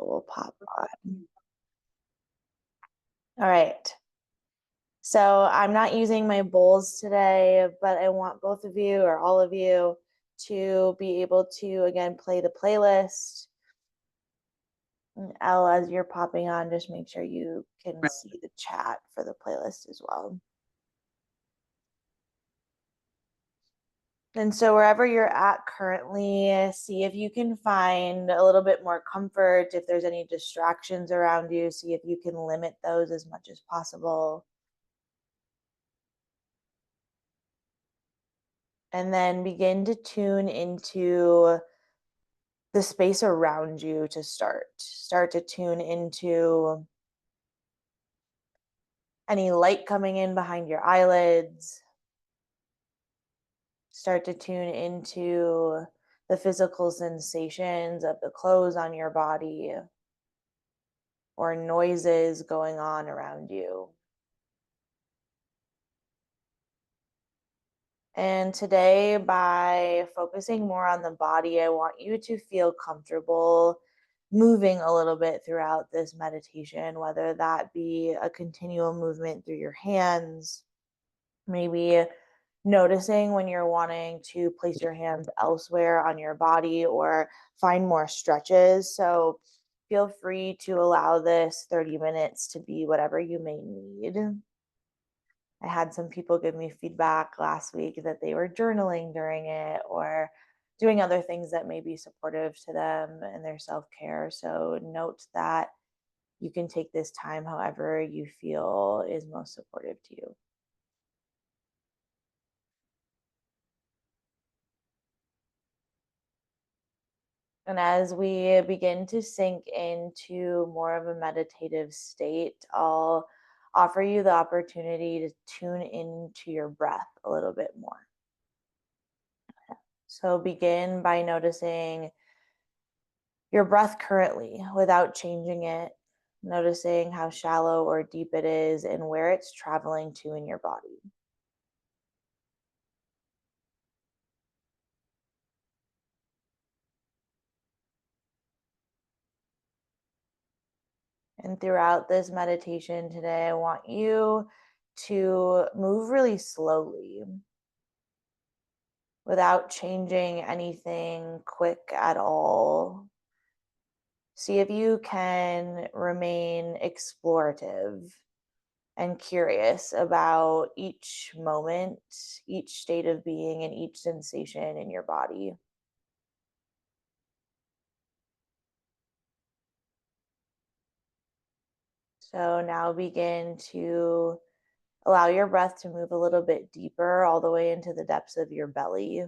will pop on. All right. So I'm not using my bowls today, but I want both of you or all of you to be able to, again, play the playlist. And Elle, as you're popping on, just make sure you can see the chat for the playlist as well. And so wherever you're at currently, see if you can find a little bit more comfort. If there's any distractions around you, see if you can limit those as much as possible. And then begin to tune into the space around you to start. Start to tune into any light coming in behind your eyelids. Start to tune into the physical sensations of the clothes on your body or noises going on around you. And today, by focusing more on the body, I want you to feel comfortable moving a little bit throughout this meditation, whether that be a continual movement through your hands, maybe noticing when you're wanting to place your hands elsewhere on your body or find more stretches. So feel free to allow this 30 minutes to be whatever you may need. I had some people give me feedback last week that they were journaling during it or doing other things that may be supportive to them and their self-care. So note that you can take this time however you feel is most supportive to you. And as we begin to sink into more of a meditative state, I'll offer you the opportunity to tune into your breath a little bit more. So begin by noticing your breath currently without changing it, noticing how shallow or deep it is and where it's traveling to in your body. And throughout this meditation today, I want you to move really slowly without changing anything quick at all. See if you can remain explorative and curious about each moment, each state of being, and each sensation in your body. So now begin to allow your breath to move a little bit deeper, all the way into the depths of your belly.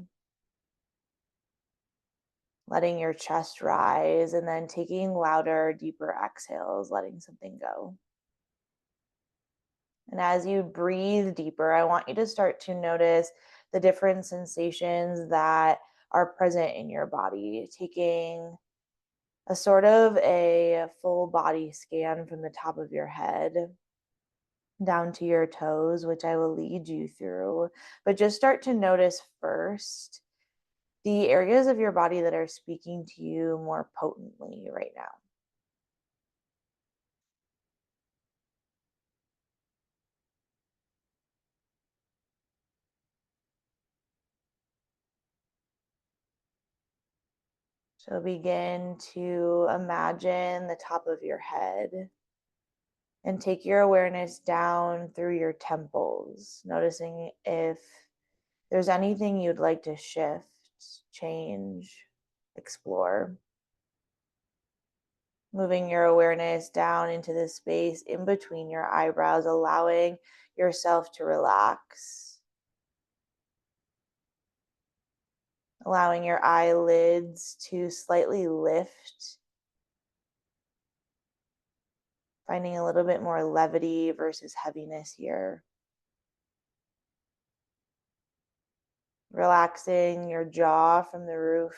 Letting your chest rise and then taking louder, deeper exhales, letting something go. And as you breathe deeper, I want you to start to notice the different sensations that are present in your body, taking a sort of a full body scan from the top of your head down to your toes, which I will lead you through. But just start to notice first the areas of your body that are speaking to you more potently right now. So begin to imagine the top of your head and take your awareness down through your temples, noticing if there's anything you'd like to shift, change, explore. Moving your awareness down into the space in between your eyebrows, allowing yourself to relax. Allowing your eyelids to slightly lift, finding a little bit more levity versus heaviness here. Relaxing your jaw from the roof,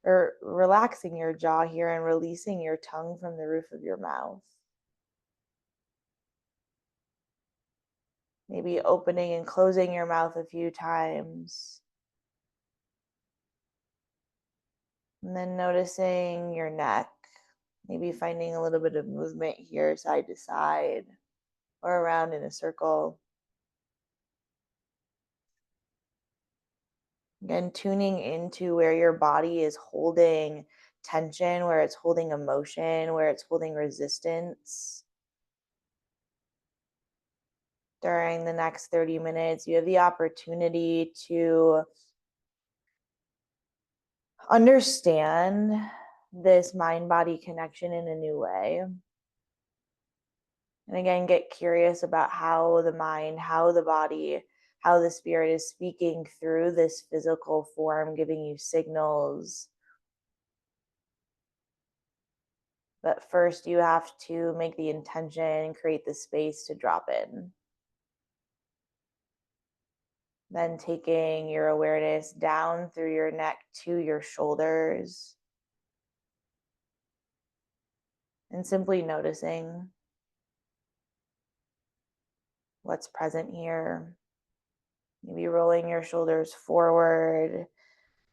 or relaxing your jaw here and releasing your tongue from the roof of your mouth. Maybe opening and closing your mouth a few times. And then noticing your neck, Maybe finding a little bit of movement here, side to side, or around in a circle. Again, tuning into where your body is holding tension, where it's holding emotion, where it's holding resistance. During the next 30 minutes, you have the opportunity to understand this mind-body connection in a new way. And again, get curious about how the mind, how the body, how the spirit is speaking through this physical form, giving you signals. But first, you have to make the intention and create the space to drop in. Then taking your awareness down through your neck to your shoulders and simply noticing what's present here. Maybe rolling your shoulders forward,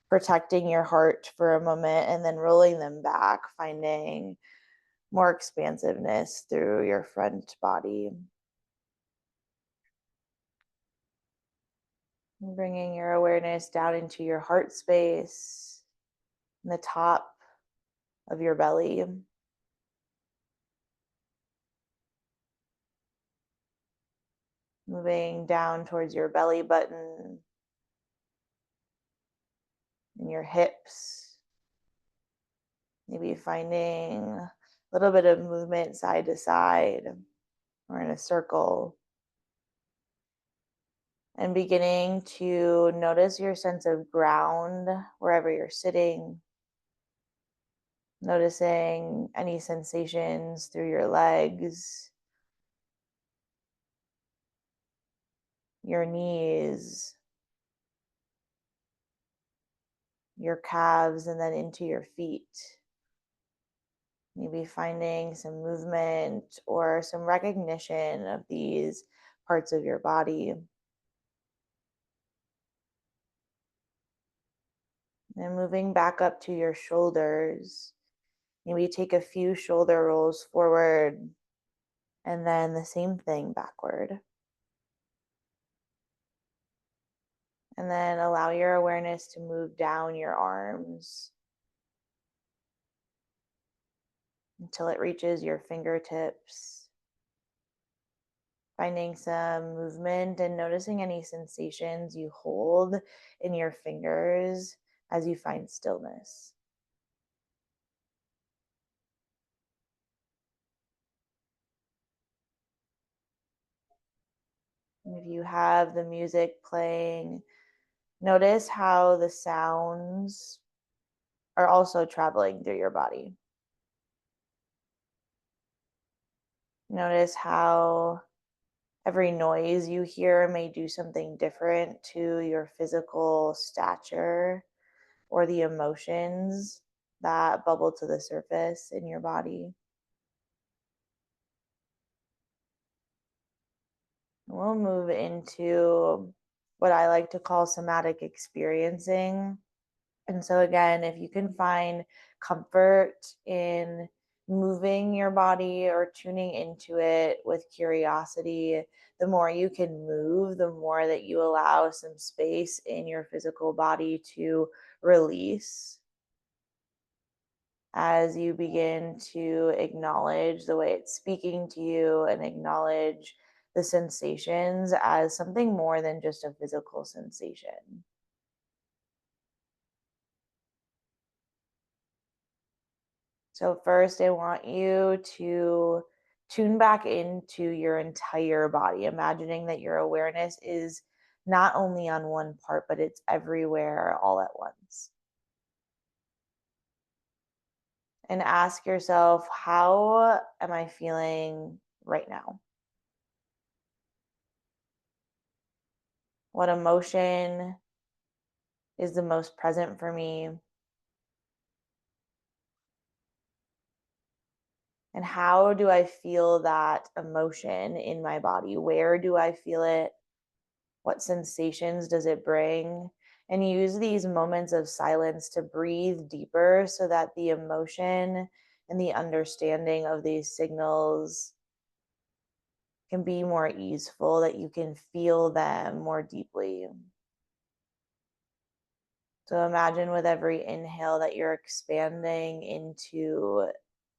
protecting your heart for a moment, and then rolling them back, finding more expansiveness through your front body. And bringing your awareness down into your heart space, and the top of your belly. Moving down towards your belly button and your hips. Maybe finding a little bit of movement side to side or in a circle. And beginning to notice your sense of ground wherever you're sitting. Noticing any sensations through your legs, your knees, your calves, and then into your feet. Maybe finding some movement or some recognition of these parts of your body. And moving back up to your shoulders. Maybe take a few shoulder rolls forward and then the same thing backward. And then allow your awareness to move down your arms until it reaches your fingertips. Finding some movement and noticing any sensations you hold in your fingers as you find stillness. And if you have the music playing, notice how the sounds are also traveling through your body. Notice how every noise you hear may do something different to your physical stature or the emotions that bubble to the surface in your body. We'll move into what I like to call somatic experiencing. And so, again, if you can find comfort in moving your body or tuning into it with curiosity, the more you can move, the more that you allow some space in your physical body to release as you begin to acknowledge the way it's speaking to you and acknowledge the sensations as something more than just a physical sensation. So, first, I want you to tune back into your entire body, imagining that your awareness is not only on one part, but it's everywhere all at once. And ask yourself, how am I feeling right now? What emotion is the most present for me? And how do I feel that emotion in my body? Where do I feel it? What sensations does it bring? And use these moments of silence to breathe deeper so that the emotion and the understanding of these signals can be more easeful, that you can feel them more deeply. So imagine with every inhale that you're expanding into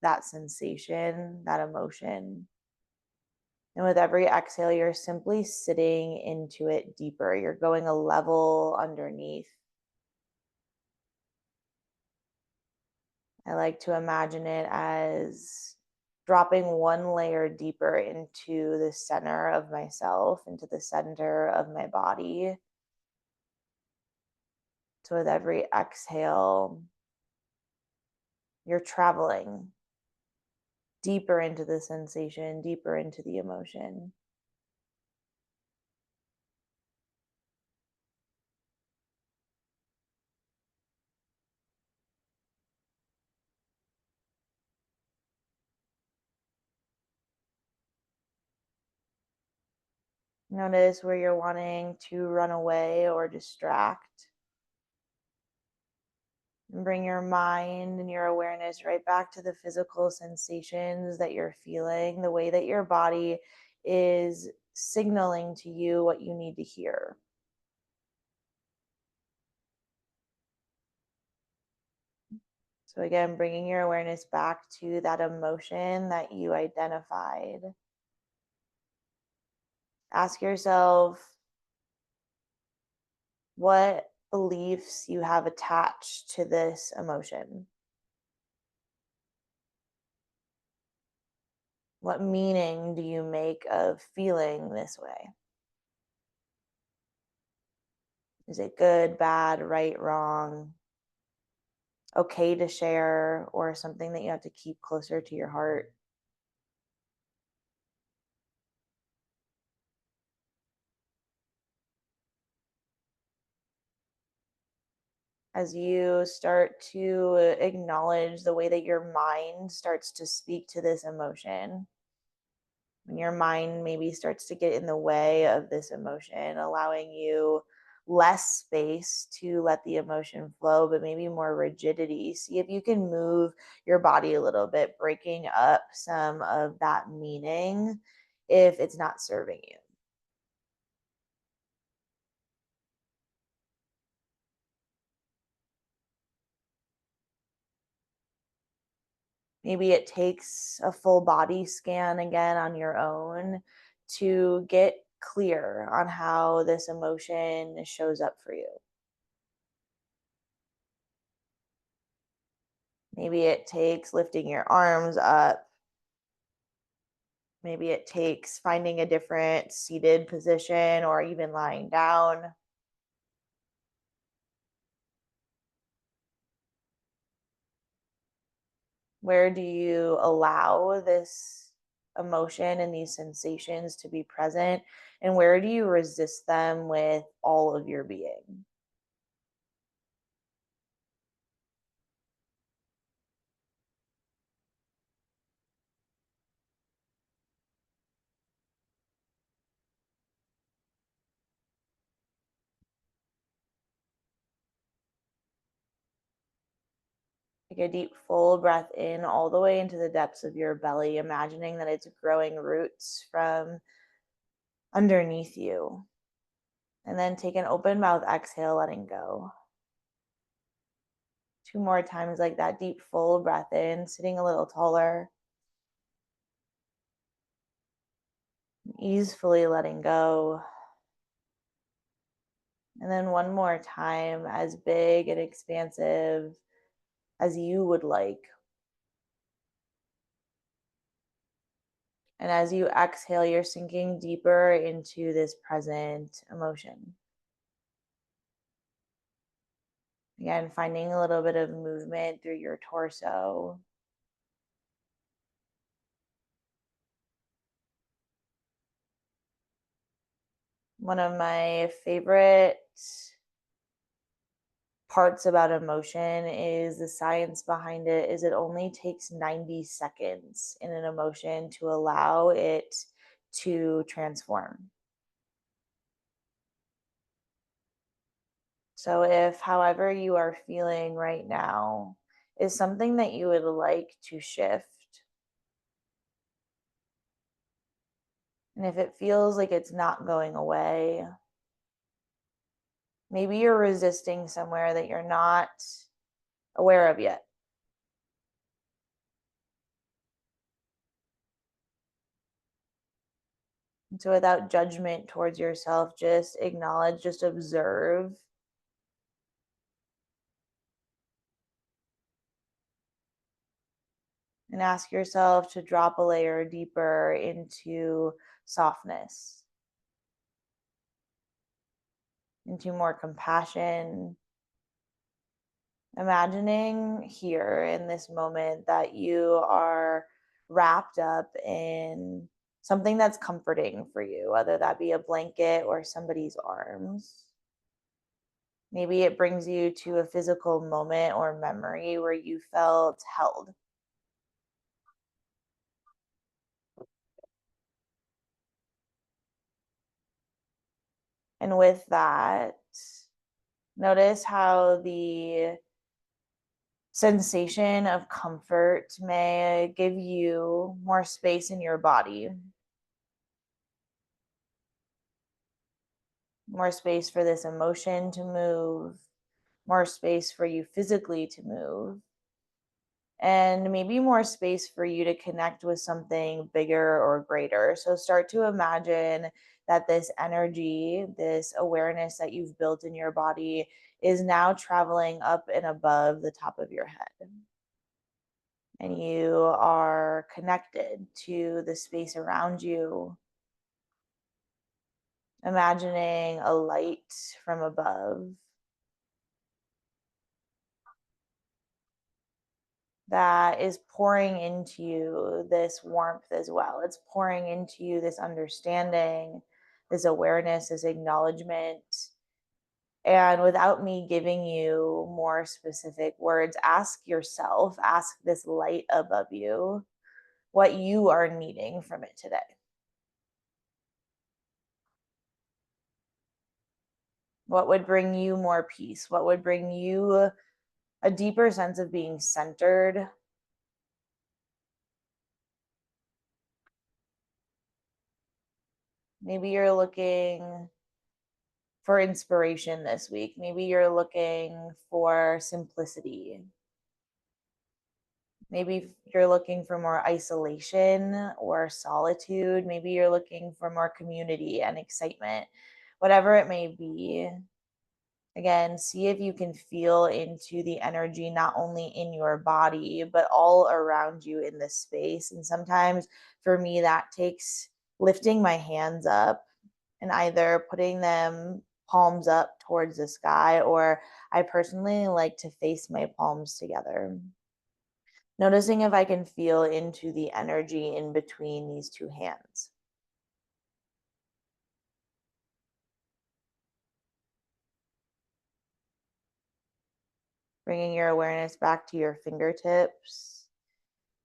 that sensation, that emotion. And with every exhale, you're simply sitting into it deeper. You're going a level underneath. I like to imagine it as dropping one layer deeper into the center of myself, into the center of my body. So with every exhale, you're traveling deeper into the sensation, deeper into the emotion. Notice where you're wanting to run away or distract. And bring your mind and your awareness right back to the physical sensations that you're feeling, the way that your body is signaling to you what you need to hear. So, again, bringing your awareness back to that emotion that you identified. Ask yourself what beliefs you have attached to this emotion. What meaning do you make of feeling this way? Is it good, bad, right, wrong? Okay to share, or something that you have to keep closer to your heart? As you start to acknowledge the way that your mind starts to speak to this emotion, when your mind maybe starts to get in the way of this emotion, allowing you less space to let the emotion flow, but maybe more rigidity. See if you can move your body a little bit, breaking up some of that meaning if it's not serving you. Maybe it takes a full body scan again on your own to get clear on how this emotion shows up for you. Maybe it takes lifting your arms up. Maybe it takes finding a different seated position or even lying down. Where do you allow this emotion and these sensations to be present? And where do you resist them with all of your being? Take a deep, full breath in all the way into the depths of your belly, imagining that it's growing roots from underneath you. And then take an open mouth exhale, letting go. Two more times, like that deep, full breath in, sitting a little taller, easefully letting go. And then one more time, as big and expansive as you would like. And as you exhale, you're sinking deeper into this present emotion. Again, finding a little bit of movement through your torso. One of my favorite parts about emotion is the science behind it is it only takes 90 seconds in an emotion to allow it to transform. So if however you are feeling right now, is something that you would like to shift. And if it feels like it's not going away, maybe you're resisting somewhere that you're not aware of yet. And so, without judgment towards yourself, just acknowledge, just observe. And ask yourself to drop a layer deeper into softness, into more compassion. Imagining here in this moment that you are wrapped up in something that's comforting for you, whether that be a blanket or somebody's arms. Maybe it brings you to a physical moment or memory where you felt held. And with that, notice how the sensation of comfort may give you more space in your body, more space for this emotion to move, more space for you physically to move, and maybe more space for you to connect with something bigger or greater. So start to imagine that this energy, this awareness that you've built in your body is now traveling up and above the top of your head. And you are connected to the space around you, imagining a light from above that is pouring into you this warmth as well. It's pouring into you this understanding, this awareness, this acknowledgement. And without me giving you more specific words, ask yourself, ask this light above you what you are needing from it today. What would bring you more peace? What would bring you a deeper sense of being centered? Maybe you're looking for inspiration this week. Maybe you're looking for simplicity. Maybe you're looking for more isolation or solitude. Maybe you're looking for more community and excitement. Whatever it may be, again, see if you can feel into the energy not only in your body, but all around you in this space. And sometimes for me, that takes lifting my hands up and either putting them palms up towards the sky, or I personally like to face my palms together. Noticing if I can feel into the energy in between these two hands. Bringing your awareness back to your fingertips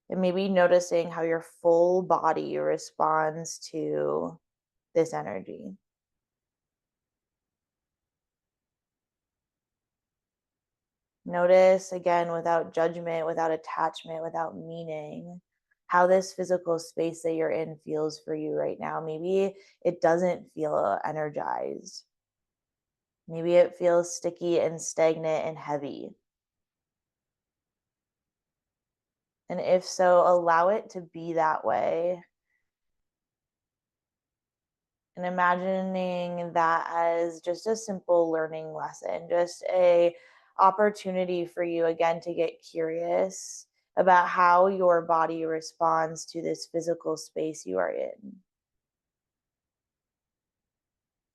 and maybe noticing how your full body responds to this energy. Notice again, without judgment, without attachment, without meaning, how this physical space that you're in feels for you right now. Maybe it doesn't feel energized. Maybe it feels sticky and stagnant and heavy. And if so, allow it to be that way. And imagining that as just a simple learning lesson, just a opportunity for you again to get curious about how your body responds to this physical space you are in.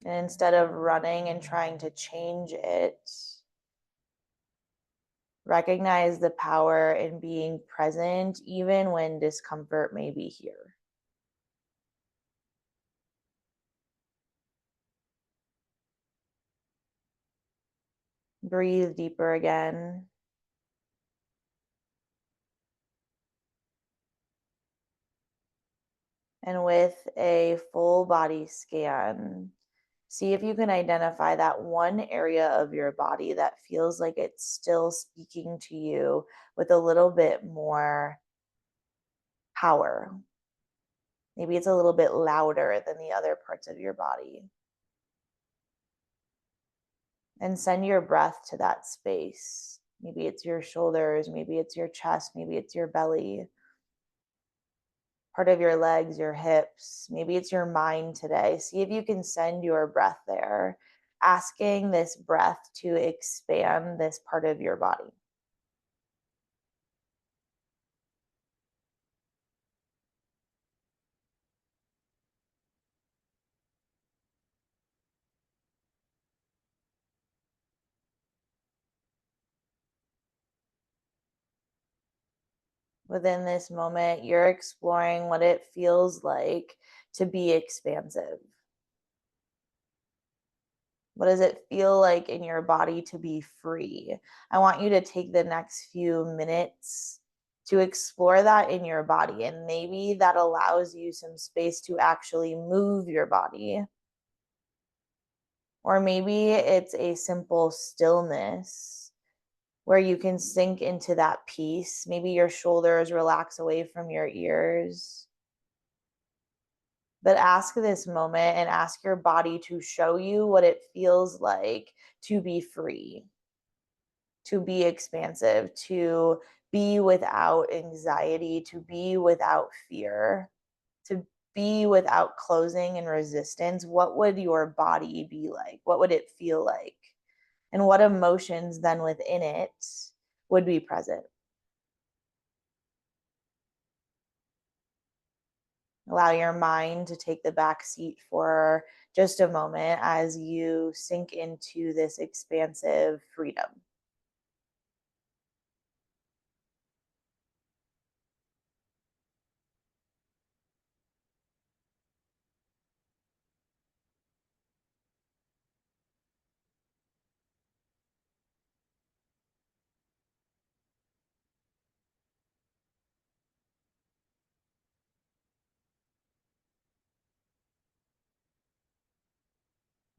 And instead of running and trying to change it, recognize the power in being present even when discomfort may be here. Breathe deeper again. And with a full body scan, See if you can identify that one area of your body that feels like it's still speaking to you with a little bit more power. Maybe it's a little bit louder than the other parts of your body. And send your breath to that space. Maybe it's your shoulders, maybe it's your chest, maybe it's your belly, part of your legs, your hips, maybe it's your mind today. See if you can send your breath there, asking this breath to expand this part of your body. Within this moment, you're exploring what it feels like to be expansive. What does it feel like in your body to be free? I want you to take the next few minutes to explore that in your body. And maybe that allows you some space to actually move your body. Or maybe it's a simple stillness where you can sink into that peace. Maybe your shoulders relax away from your ears. But ask this moment and ask your body to show you what it feels like to be free, to be expansive, to be without anxiety, to be without fear, to be without closing and resistance. What would your body be like? What would it feel like? And what emotions then within it would be present? Allow your mind to take the back seat for just a moment as you sink into this expansive freedom.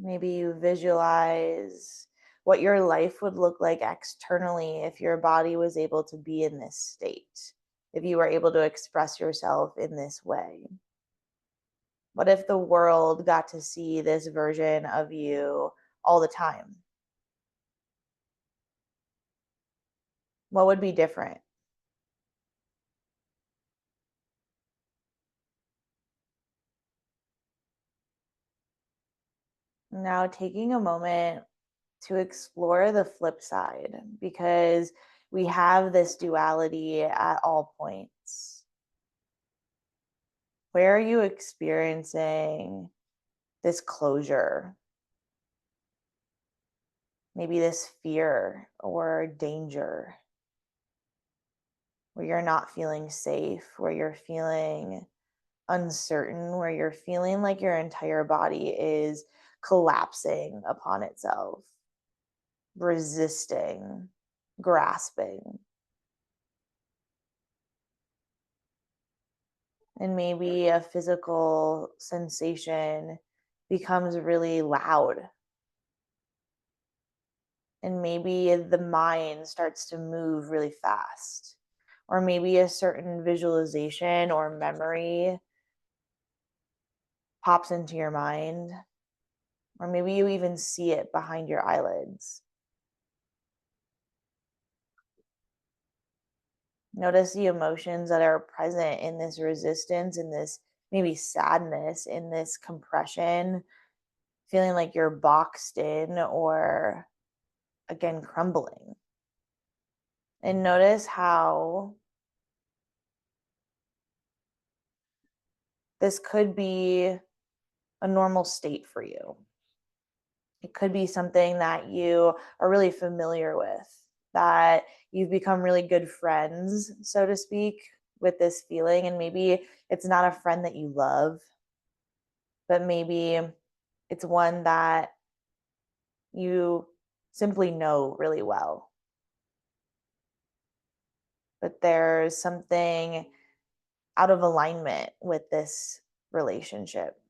Maybe you visualize what your life would look like externally if your body was able to be in this state, if you were able to express yourself in this way. What if the world got to see this version of you all the time? What would be different? Now, taking a moment to explore the flip side, because we have this duality at all points. Where are you experiencing this closure? Maybe this fear or danger, where you're not feeling safe, where you're feeling uncertain, where you're feeling like your entire body is collapsing upon itself, resisting, grasping. And maybe a physical sensation becomes really loud. And maybe the mind starts to move really fast. Or maybe a certain visualization or memory pops into your mind. Or maybe you even see it behind your eyelids. Notice the emotions that are present in this resistance, in this maybe sadness, in this compression, feeling like you're boxed in or again crumbling. And notice how this could be a normal state for you. It could be something that you are really familiar with, that you've become really good friends, so to speak, with this feeling. And maybe it's not a friend that you love, but maybe it's one that you simply know really well. But there's something out of alignment with this relationship,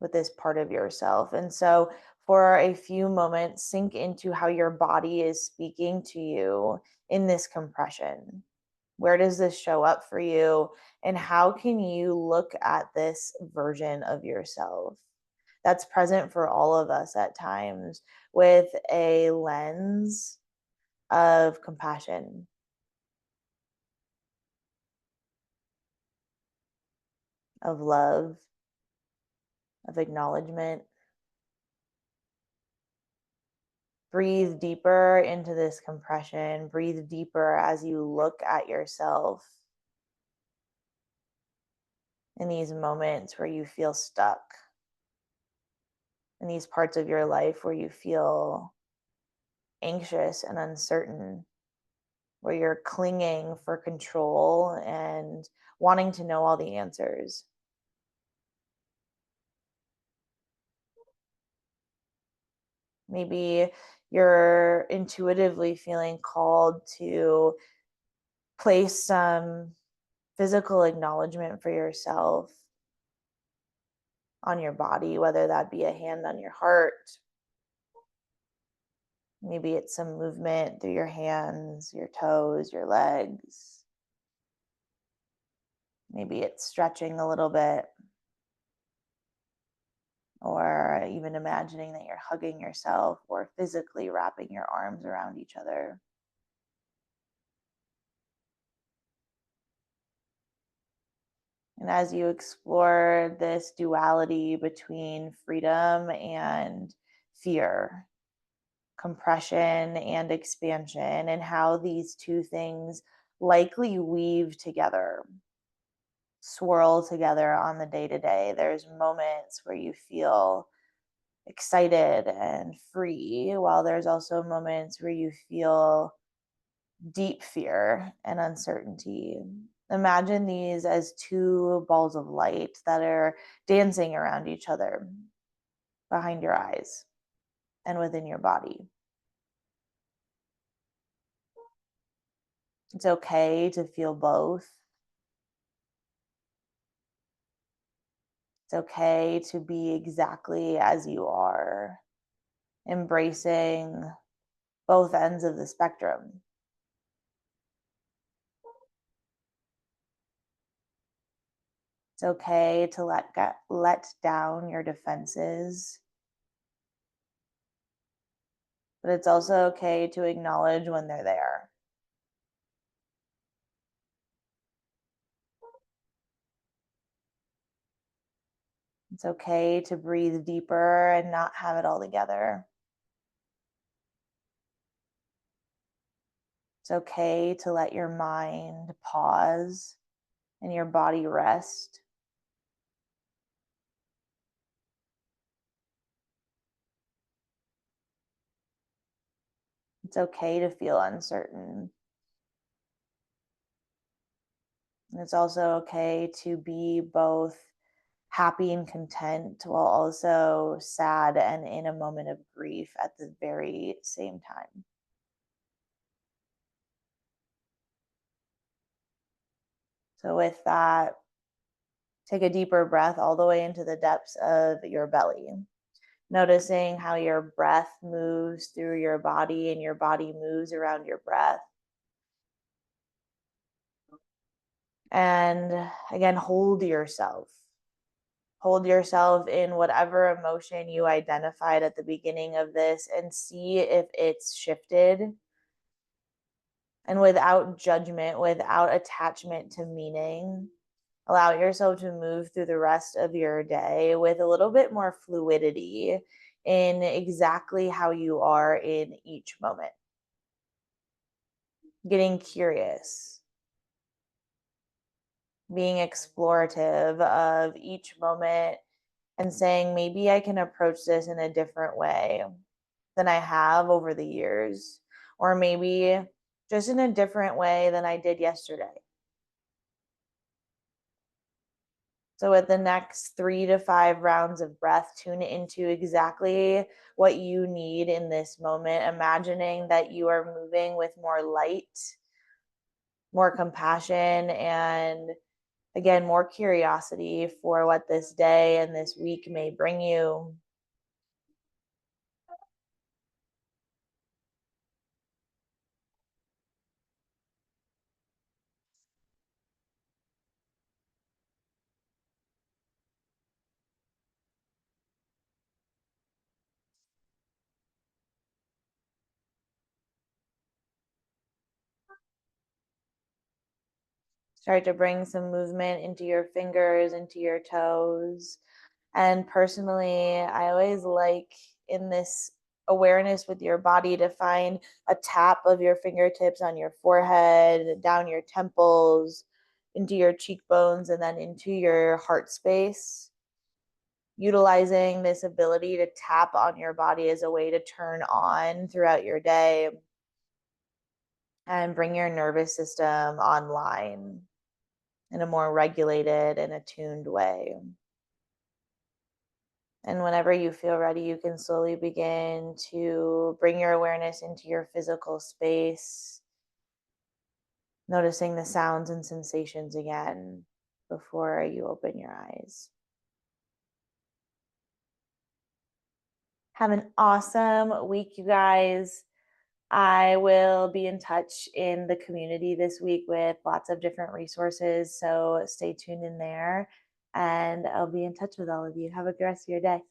with this part of yourself. And so, for a few moments, sink into how your body is speaking to you in this compression. Where does this show up for you? And how can you look at this version of yourself that's present for all of us at times with a lens of compassion, of love, of acknowledgement? Breathe deeper into this compression. Breathe deeper as you look at yourself in these moments where you feel stuck, in these parts of your life where you feel anxious and uncertain, where you're clinging for control and wanting to know all the answers. Maybe you're intuitively feeling called to place some physical acknowledgement for yourself on your body, whether that be a hand on your heart. Maybe it's some movement through your hands, your toes, your legs. Maybe it's stretching a little bit, or even imagining that you're hugging yourself or physically wrapping your arms around each other. And as you explore this duality between freedom and fear, compression and expansion, and how these two things likely weave together, swirl together on the day to day. There's moments where you feel excited and free, while there's also moments where you feel deep fear and uncertainty. Imagine these as two balls of light that are dancing around each other behind your eyes and within your body. It's okay to feel both. It's okay to be exactly as you are, embracing both ends of the spectrum. It's okay to let down your defenses, but it's also okay to acknowledge when they're there. It's okay to breathe deeper and not have it all together. It's okay to let your mind pause and your body rest. It's okay to feel uncertain. And it's also okay to be both happy and content while also sad and in a moment of grief at the very same time. So, with that, take a deeper breath all the way into the depths of your belly, noticing how your breath moves through your body and your body moves around your breath. And again, hold yourself. Hold yourself in whatever emotion you identified at the beginning of this and see if it's shifted. And without judgment, without attachment to meaning, allow yourself to move through the rest of your day with a little bit more fluidity in exactly how you are in each moment. Getting curious, being explorative of each moment, and saying, maybe I can approach this in a different way than I have over the years, or maybe just in a different way than I did yesterday. So, with the next 3 to 5 rounds of breath, tune into exactly what you need in this moment, imagining that you are moving with more light, more compassion, and Again, more curiosity for what this day and this week may bring you. Start to bring some movement into your fingers, into your toes. And personally, I always like in this awareness with your body to find a tap of your fingertips on your forehead, down your temples, into your cheekbones, and then into your heart space. Utilizing this ability to tap on your body as a way to turn on throughout your day and bring your nervous system online in a more regulated and attuned way. And whenever you feel ready, you can slowly begin to bring your awareness into your physical space, noticing the sounds and sensations again before you open your eyes. Have an awesome week, you guys. I will be in touch in the community this week with lots of different resources. So stay tuned in there and I'll be in touch with all of you. Have a good rest of your day.